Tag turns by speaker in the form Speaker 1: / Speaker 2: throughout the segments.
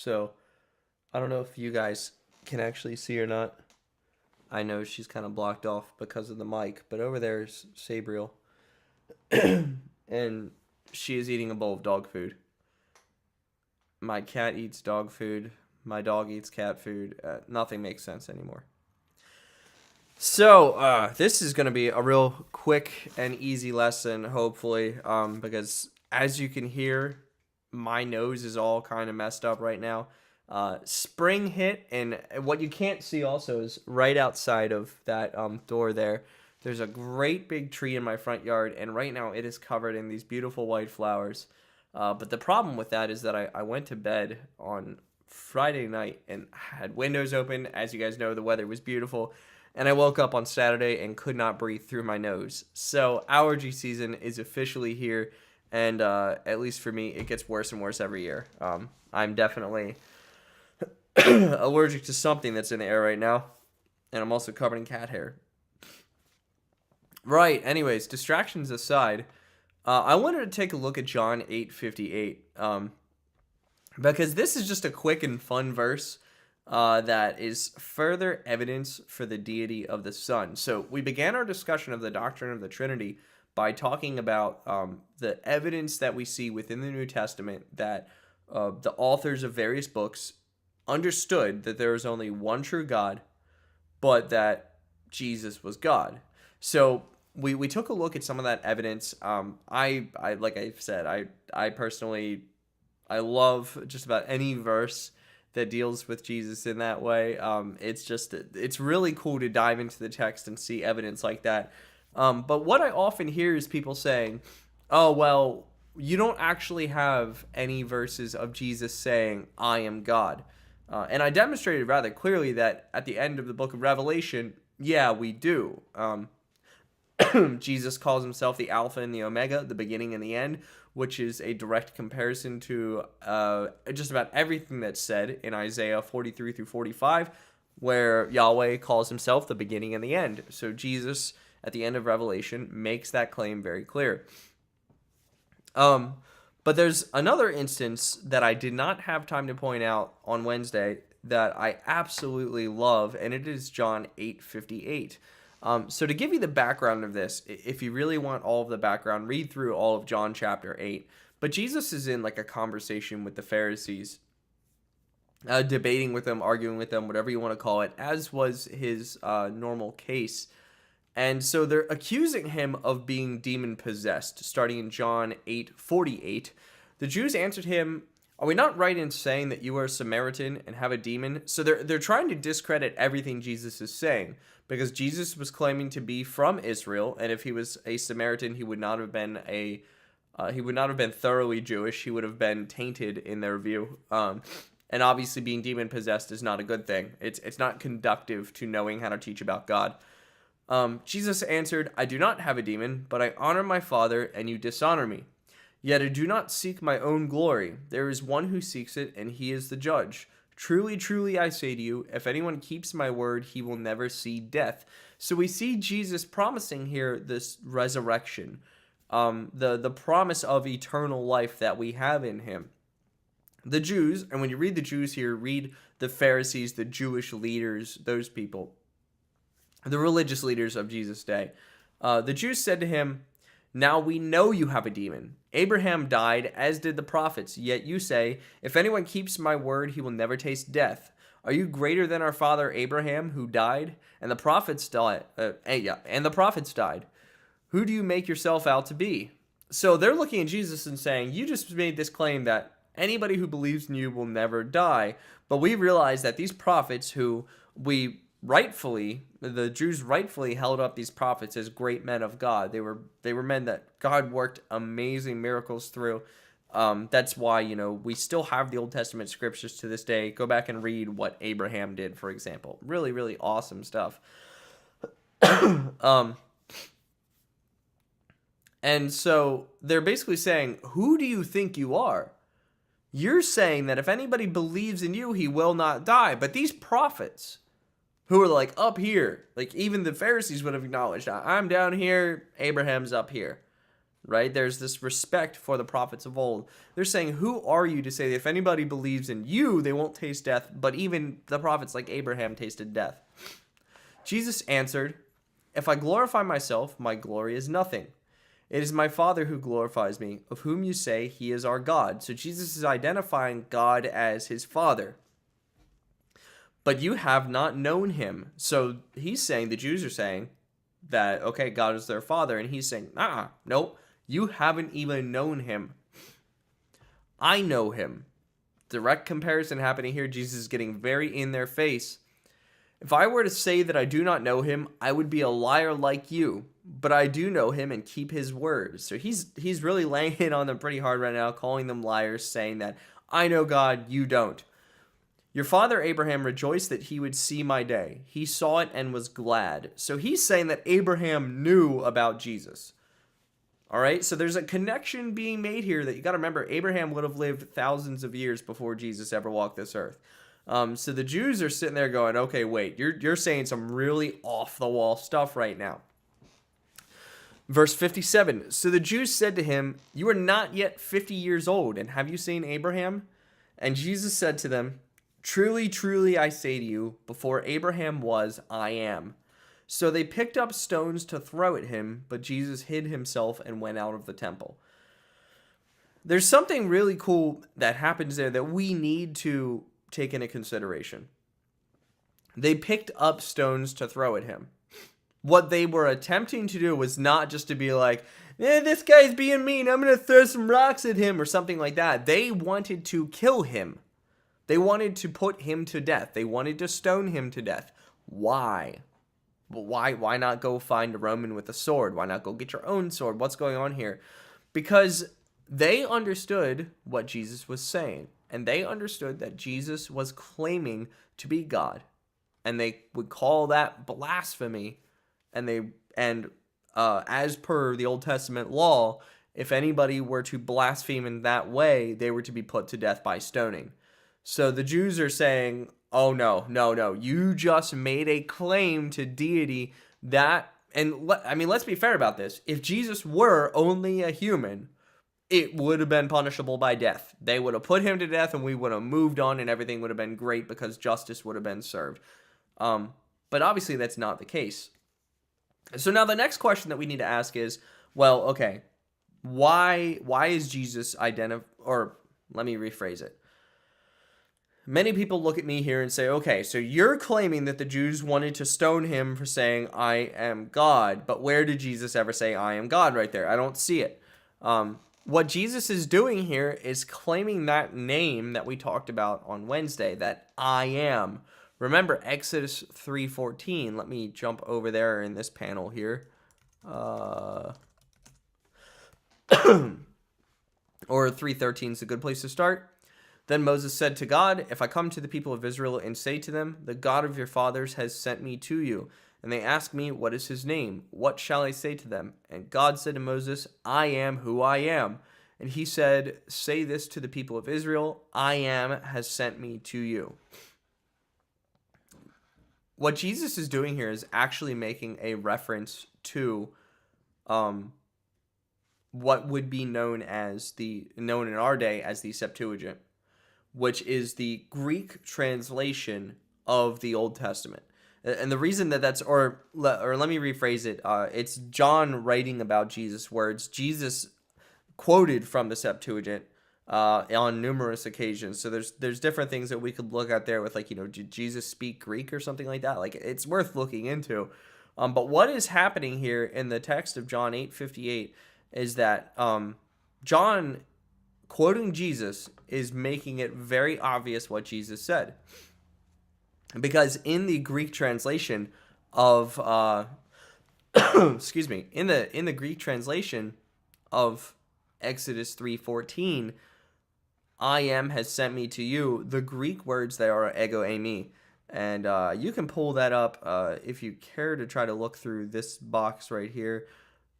Speaker 1: So I don't know if you guys can actually see or not. I know she's kind of blocked off because of the mic, but over there is Sabriel, and she is eating a bowl of dog food. My cat eats dog food. My dog eats cat food. Nothing makes sense anymore. So this is going to be a real quick and easy lesson, hopefully, because as you can hear, my nose is all kind of messed up right now. Spring hit, and what you can't see also is right outside of that door there. There's a great big tree in my front yard, and right now it is covered in these beautiful white flowers. But the problem with that is that I went to bed on Friday night and had windows open. As you guys know, the weather was beautiful. And I woke up on Saturday and could not breathe through my nose. So allergy season is officially here. And at least for me, it gets worse and worse every year. I'm definitely allergic to something that's in the air right now. And I'm also covered in cat hair. Right, anyways, distractions aside, I wanted to take a look at John 8:58. Because this is just a quick and fun verse that is further evidence for the deity of the Son. So we began our discussion of the doctrine of the Trinity by talking about the evidence that we see within the New Testament that the authors of various books understood that there is only one true God, but that Jesus was God. So we took a look at some of that evidence. I like I said, I personally I love just about any verse that deals with Jesus in that way. It's really cool to dive into the text and see evidence like that. But what I often hear is people saying, oh, well, you don't actually have any verses of Jesus saying, I am God. And I demonstrated rather clearly that at the end of the book of Revelation, yeah, we do. Jesus calls himself the Alpha and the Omega, the beginning and the end, which is a direct comparison to just about everything that's said in Isaiah 43 through 45, where Yahweh calls himself the beginning and the end. So Jesus, at the end of Revelation, makes that claim very clear. But there's another instance that I did not have time to point out on Wednesday that I absolutely love, and it is John 8:58. So to give you the background of this, if you really want all of the background, read through all of John chapter 8. But Jesus is in like a conversation with the Pharisees, debating with them, arguing with them, whatever you want to call it, as was his normal case. And so they're accusing him of being demon-possessed, starting in John 8:48. The Jews answered him, are we not right in saying that you are a Samaritan and have a demon? So they're trying to discredit everything Jesus is saying, because Jesus was claiming to be from Israel, and if he was a Samaritan, he would not have been thoroughly Jewish. He would have been tainted in their view. And obviously, being demon possessed is not a good thing. It's not conductive to knowing how to teach about God. Jesus answered, I do not have a demon, but I honor my Father, and you dishonor me. Yet I do not seek my own glory. There is one who seeks it, and he is the judge. Truly, truly, I say to you, if anyone keeps my word, he will never see death. So we see Jesus promising here this resurrection, the promise of eternal life that we have in him. The Jews, and when you read the Jews here, read the Pharisees, the Jewish leaders, those people, the religious leaders of Jesus' day. The Jews said to him, now we know you have a demon. Abraham died, as did the prophets. Yet you say, if anyone keeps my word, he will never taste death. Are you greater than our father Abraham, who died? And the prophets died. Who do you make yourself out to be? So they're looking at Jesus and saying, you just made this claim that anybody who believes in you will never die. But we realize that these prophets who the Jews rightfully held up these prophets as great men of God. They were men that God worked amazing miracles through. That's why, we still have the Old Testament scriptures to this day. Go back and read what Abraham did, for example. Really, really awesome stuff. And so they're basically saying, who do you think you are? You're saying that if anybody believes in you, he will not die. But these prophets who are like up here, like even the Pharisees would have acknowledged, I'm down here, Abraham's up here. right? There's this respect for the prophets of old. They're saying, who are you to say that if anybody believes in you, they won't taste death? But even the prophets like Abraham tasted death. Jesus answered, if I glorify myself, my glory is nothing. It is my Father who glorifies me, of whom you say he is our God. So Jesus is identifying God as his Father. But you have not known him. So he's saying, the Jews are saying that, okay, God is their Father. And he's saying, nope, you haven't even known him. I know him. Direct comparison happening here. Jesus is getting very in their face. If I were to say that I do not know him, I would be a liar like you. But I do know him and keep his word. So he's really laying it on them pretty hard right now, calling them liars, saying that I know God, you don't. Your father Abraham rejoiced that he would see my day. He saw it and was glad. So he's saying that Abraham knew about Jesus. All right, so there's a connection being made here that you got to remember. Abraham would have lived thousands of years before Jesus ever walked this earth. So the Jews are sitting there going, okay, wait, you're saying some really off-the-wall stuff right now. Verse 57, so the Jews said to him, you are not yet 50 years old, and have you seen Abraham? And Jesus said to them, truly, truly, I say to you, before Abraham was, I am. So they picked up stones to throw at him, but Jesus hid himself and went out of the temple. There's something really cool that happens there that we need to take into consideration. They picked up stones to throw at him. What they were attempting to do was not just to be like, this guy's being mean, I'm going to throw some rocks at him or something like that. They wanted to kill him. They wanted to put him to death. They wanted to stone him to death. Why? Why not go find a Roman with a sword? Why not go get your own sword? What's going on here? Because they understood what Jesus was saying. And they understood that Jesus was claiming to be God. And they would call that blasphemy. And as per the Old Testament law, if anybody were to blaspheme in that way, they were to be put to death by stoning. So the Jews are saying, oh, no. You just made a claim to deity that, and let's be fair about this. If Jesus were only a human, it would have been punishable by death. They would have put him to death and we would have moved on and everything would have been great because justice would have been served. But obviously that's not the case. So now the next question that we need to ask is, well, okay, why is Jesus or let me rephrase it. Many people look at me here and say, okay, so you're claiming that the Jews wanted to stone him for saying, I am God, but where did Jesus ever say, I am God right there? I don't see it. What Jesus is doing here is claiming that name that we talked about on Wednesday, that I am. Remember Exodus 3:14. Let me jump over there in this panel here. Or 3:13 is a good place to start. Then Moses said to God, if I come to the people of Israel and say to them, the God of your fathers has sent me to you, and they ask me, what is his name? What shall I say to them? And God said to Moses, I am who I am. And he said, say this to the people of Israel, I am has sent me to you. What Jesus is doing here is actually making a reference to what would be known in our day as the Septuagint, which is the Greek translation of the Old Testament. And the reason that's, or let me rephrase it, it's John writing about Jesus' words. Jesus quoted from the Septuagint on numerous occasions. So there's different things that we could look at there with, like, did Jesus speak Greek or something like that? Like, it's worth looking into. But what is happening here in the text of John 8:58 is that John, quoting Jesus, is making it very obvious what Jesus said. Because in the Greek translation of excuse me, in the Greek translation of Exodus 3:14, I am has sent me to you, the Greek words there are ego eimi. And you can pull that up if you care to try to look through this box right here.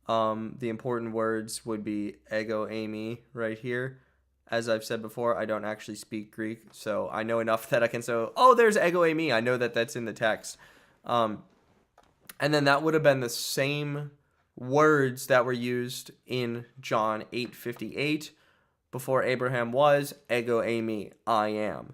Speaker 1: The important words would be ego eimi right here. As I've said before, I don't actually speak Greek, so I know enough that I can say, oh, there's ego eimi. I know that that's in the text. And then that would have been the same words that were used in John 8:58. Before Abraham was, ego eimi, I am.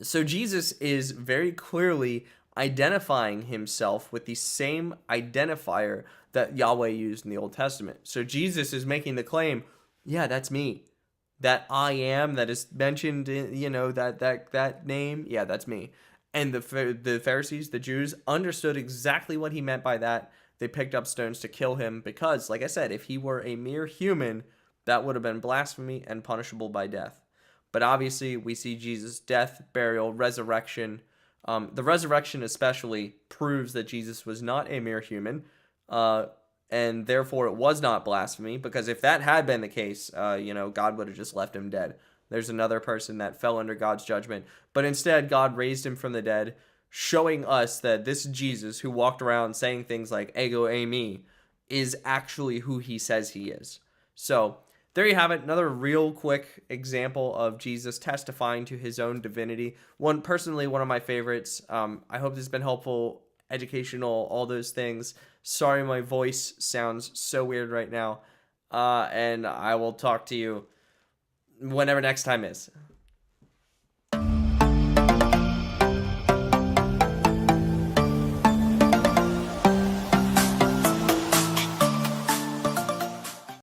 Speaker 1: So Jesus is very clearly identifying himself with the same identifier that Yahweh used in the Old Testament. So Jesus is making the claim, yeah, that's me. That I am that is mentioned in, that name, yeah, that's me. And the Pharisees, the Jews, understood exactly what he meant by that. They picked up stones to kill him because, like I said, if he were a mere human, that would have been blasphemy and punishable by death. But obviously, we see Jesus' death, burial, resurrection. The resurrection especially proves that Jesus was not a mere human, and therefore it was not blasphemy, because if that had been the case, God would have just left him dead. There's another person that fell under God's judgment, but instead God raised him from the dead, showing us that this Jesus who walked around saying things like ego eimi is actually who he says he is. So there you have it, another real quick example of Jesus testifying to his own divinity. One of my favorites. I hope this has been helpful, educational, all those things. Sorry my voice sounds so weird right now. And I will talk to you whenever next time is.